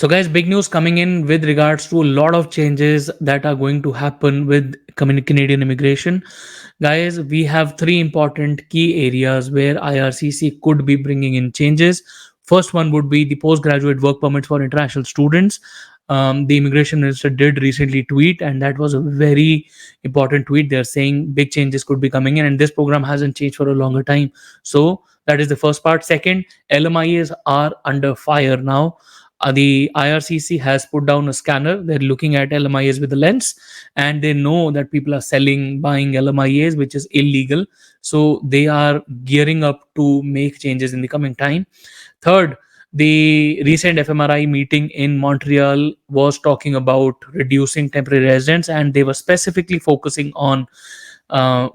So, guys, big news coming in with regards to a lot of changes that are going to happen with Canadian immigration. Guys, we have three important key areas where IRCC could be bringing in changes. First one would be the postgraduate work permits for international students. The immigration minister did recently tweet, and that was a very important tweet. They're saying big changes could be coming in, and this program hasn't changed for a longer time. So, that is the first part. Second, LMIAs are under fire now. The IRCC has put down a scanner. They're looking at LMIAs with a lens, and they know that people are selling, buying LMIAs, which is illegal. So they are gearing up to make changes in the coming time. Third, the recent FMRI meeting in Montreal was talking about reducing temporary residence, and they were specifically focusing on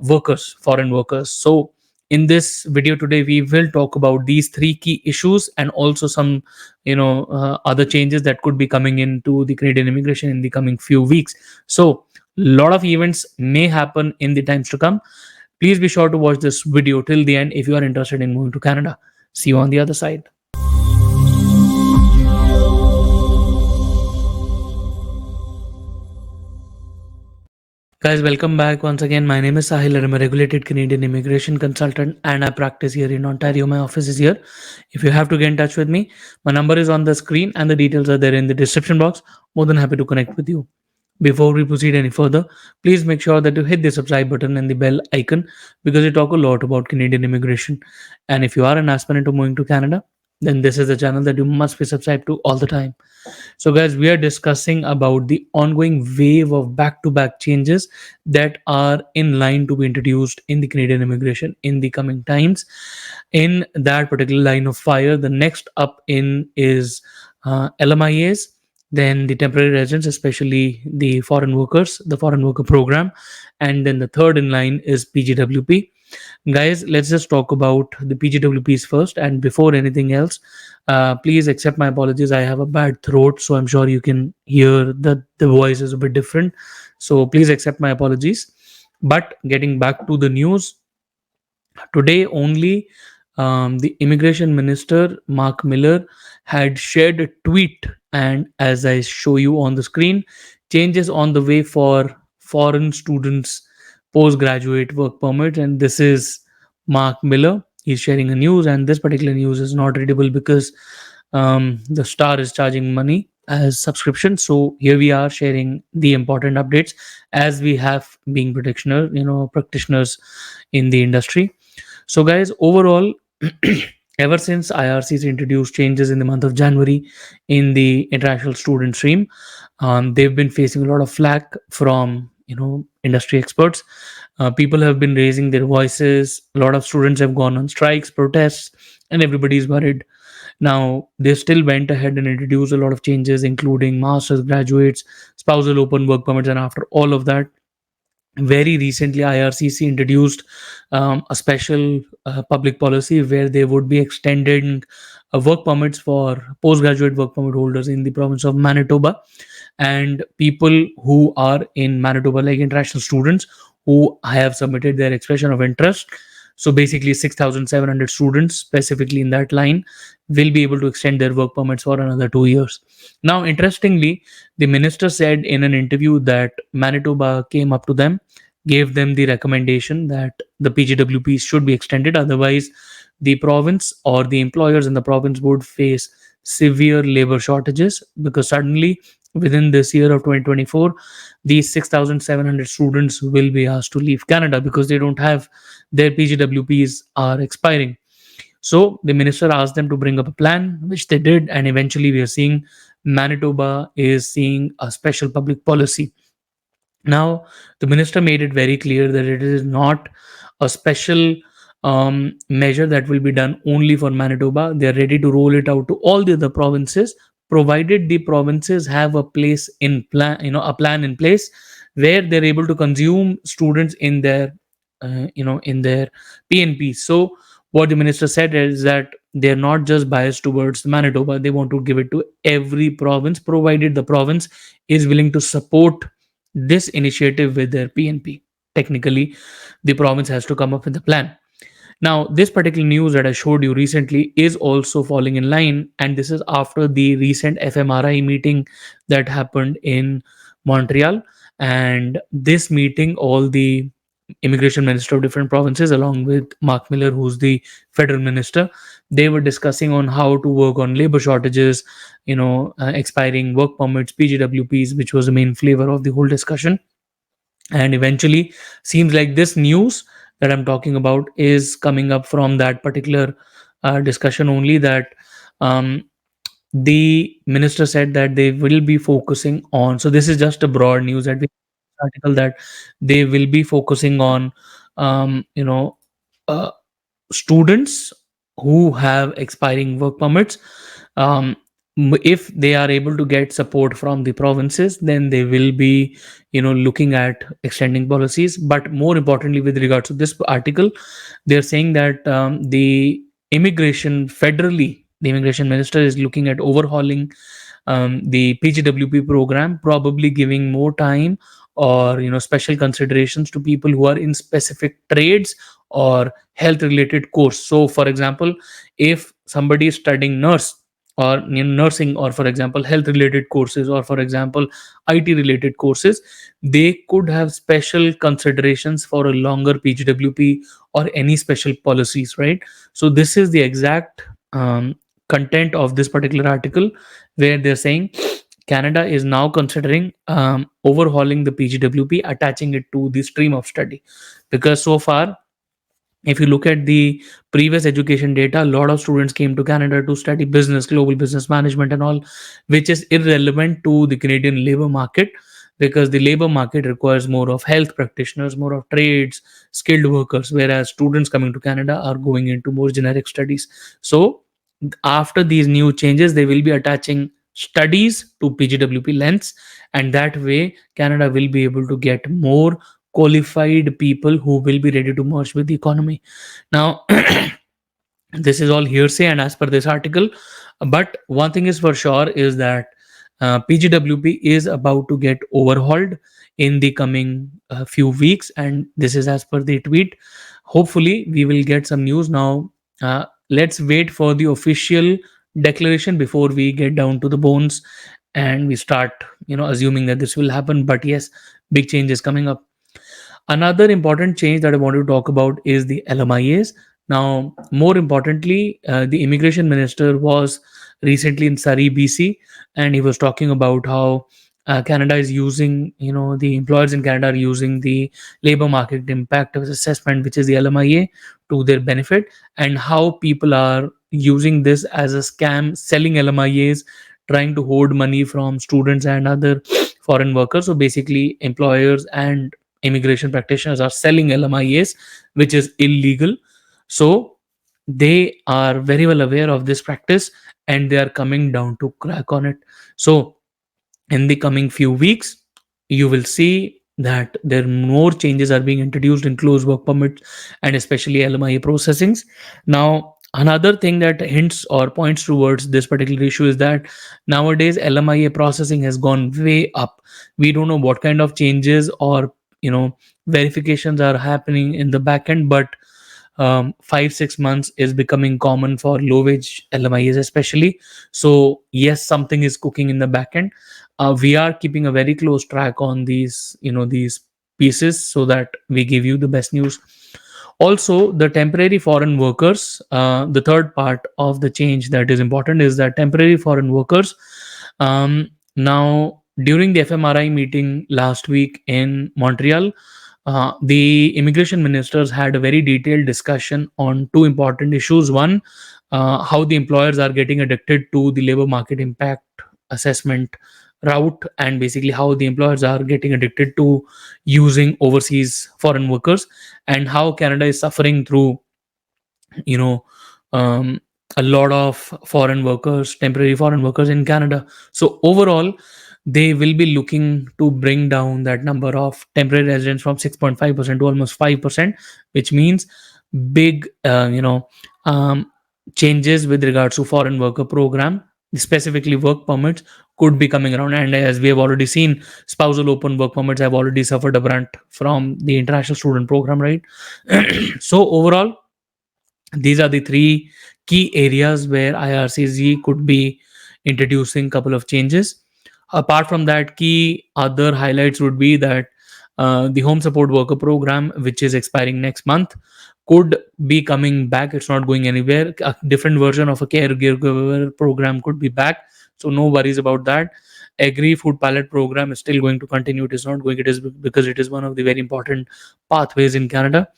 workers, foreign workers. So, in this video today, we will talk about these three key issues and also some, other changes that could be coming into the Canadian immigration in the coming few weeks. So, a lot of events may happen in the times to come. Please be sure to watch this video till the end if you are interested in moving to Canada. See you on the other side. Guys, welcome back once again. My name is Sahil. I'm a regulated Canadian immigration consultant and I practice here in Ontario. My office is here. If you have to get in touch with me, my number is on the screen and the details are there in the description box. More than happy to connect with you. Before we proceed any further, please make sure that you hit the subscribe button and the bell icon because we talk a lot about Canadian immigration. And if you are an aspirant to moving to Canada, then this is the channel that you must be subscribed to all the time. So, guys, we are discussing about the ongoing wave of back-to-back changes that are in line to be introduced in the Canadian immigration in the coming times. In that particular line of fire, the next up in is LMIAs, then the temporary residents, especially the foreign workers, the foreign worker program, and then the third in line is PGWP. Guys, let's just talk about the PGWPs first. And before anything else, please accept my apologies. I have a bad throat, so I'm sure you can hear that the voice is a bit different. So please accept my apologies. But getting back to the news, today only the immigration minister, Mark Miller, had shared a tweet. And as I show you on the screen, changes on the way for foreign students postgraduate work permit. And this is Mark Miller. He's sharing a news, and this particular news is not readable because the Star is charging money as subscription. So here we are sharing the important updates as we have being practitioners in the industry. So, guys, overall, ever since IRCC introduced changes in the month of January in the international student stream, they've been facing a lot of flack from industry experts. People have been raising their voices. A lot of students have gone on strikes, protests, and everybody's worried. Now, they still went ahead and introduced a lot of changes, including master's graduates, spousal open work permits, and after all of that, very recently IRCC introduced a special public policy where they would be extending work permits for postgraduate work permit holders in the province of Manitoba, and people who are in Manitoba, like international students who have submitted their expression of interest. So basically 6,700 students specifically in that line will be able to extend their work permits for another 2 years. Now, interestingly, the minister said in an interview that Manitoba came up to them, gave them the recommendation that the PGWP should be extended. Otherwise, the province or the employers in the province would face severe labor shortages because suddenly within this year of 2024, these 6,700 students will be asked to leave Canada because they don't have their PGWPs are expiring. So the minister asked them to bring up a plan, which they did, and eventually we are seeing Manitoba is seeing a special public policy. Now, the minister made it very clear that it is not a special measure that will be done only for Manitoba. They are ready to roll it out to all the other provinces, provided the provinces have a place in plan, a plan in place where they're able to consume students in their, in their PNP. So, what the minister said is that they're not just biased towards Manitoba; they want to give it to every province, provided the province is willing to support this initiative with their PNP. Technically, the province has to come up with a plan. Now, this particular news that I showed you recently is also falling in line, and this is after the recent FMRI meeting that happened in Montreal. And this meeting, all the immigration minister of different provinces, along with Mark Miller, who's the federal minister, they were discussing on how to work on labor shortages, expiring work permits, PGWPs, which was the main flavor of the whole discussion. And eventually, seems like this news that I'm talking about is coming up from that particular discussion only, that um, the minister said that they will be focusing on, so this is just a broad news that we article, that they will be focusing on um, you know uh, students who have expiring work permits. um, if they are able to get support from the provinces, then they will be looking at extending policies. But more importantly, with regards to this article, they're saying that the immigration minister is looking at overhauling the PGWP program, probably giving more time or special considerations to people who are in specific trades or health related course. So, for example, if somebody is studying nurse or nursing, or for example health related courses, or for example IT related courses, they could have special considerations for a longer PGWP or any special policies, right? So this is the exact content of this particular article, where they're saying Canada is now considering overhauling the PGWP, attaching it to the stream of study. Because so far, if you look at the previous education data, a lot of students came to Canada to study business, global business management, and all, which is irrelevant to the Canadian labor market, because the labor market requires more of health practitioners, more of trades, skilled workers, whereas students coming to Canada are going into more generic studies. So, after these new changes, they will be attaching studies to PGWP lengths, and that way, Canada will be able to get more qualified people who will be ready to merge with the economy. Now, this is all hearsay and as per this article, but one thing is for sure is that PGWP is about to get overhauled in the coming few weeks, and this is as per the tweet. Hopefully, we will get some news now. Let's wait for the official declaration before we get down to the bones and we start, assuming that this will happen. But yes, big change is coming up. Another important change that I want to talk about is the LMIAs. Now, more importantly, the immigration minister was recently in Surrey, BC, and he was talking about how Canada is using, the employers in Canada are using the labor market impact assessment, which is the LMIA, to their benefit, and how people are using this as a scam, selling LMIAs, trying to hoard money from students and other foreign workers. So basically, employers and immigration practitioners are selling LMIAs, which is illegal. So they are very well aware of this practice, and they are coming down to crack on it. So in the coming few weeks, you will see that there more changes are being introduced in closed work permits and especially LMIA processings. Now, another thing that hints or points towards this particular issue is that nowadays LMIA processing has gone way up. We don't know what kind of changes or verifications are happening in the back end, but 5 6 months is becoming common for low wage LMIs especially. So yes, something is cooking in the back end. We are keeping a very close track on these pieces so that we give you the best news. Also, the temporary foreign workers, the third part of the change that is important is that temporary foreign workers, now during the FMRI meeting last week in Montreal, the immigration ministers had a very detailed discussion on two important issues. One, how the employers are getting addicted to the labor market impact assessment route, and basically how the employers are getting addicted to using overseas foreign workers, and how Canada is suffering through you know um, a lot of foreign workers, temporary foreign workers in Canada. So overall, they will be looking to bring down that number of temporary residents from 6.5% to almost 5%, which means big changes with regards to foreign worker program, specifically work permits, could be coming around. And as we have already seen, spousal open work permits have already suffered a brunt from the international student program, right? So overall, These are the three key areas where IRCC could be introducing couple of changes. Apart from that, key other highlights would be that the home support worker program, which is expiring next month, could be coming back. It's not going anywhere. A different version of a caregiver program could be back, so no worries about that. Agri food pallet program is still going to continue. It is not going. It is because it is one of the very important pathways in Canada.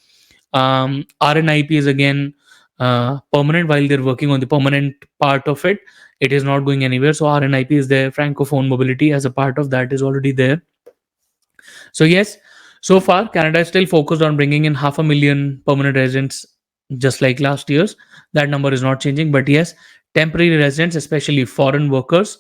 RNIP is again permanent. While they're working on the permanent part of it, it is not going anywhere. So RNIP is there. Francophone mobility as a part of that is already there. So yes, so far Canada is still focused on bringing in 500,000 permanent residents, just like last year's. That number is not changing. But yes, temporary residents, especially foreign workers,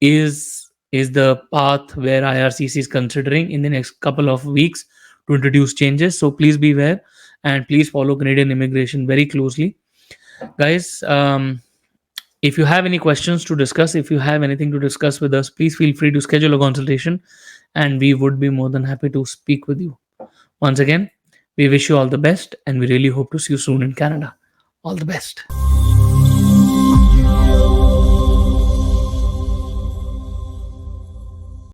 is the path where IRCC is considering in the next couple of weeks to introduce changes. So please be aware and please follow Canadian immigration very closely, guys. If you have any questions to discuss, if you have anything to discuss with us, please feel free to schedule a consultation and we would be more than happy to speak with you. Once again, we wish you all the best and we really hope to see you soon in Canada. All the best.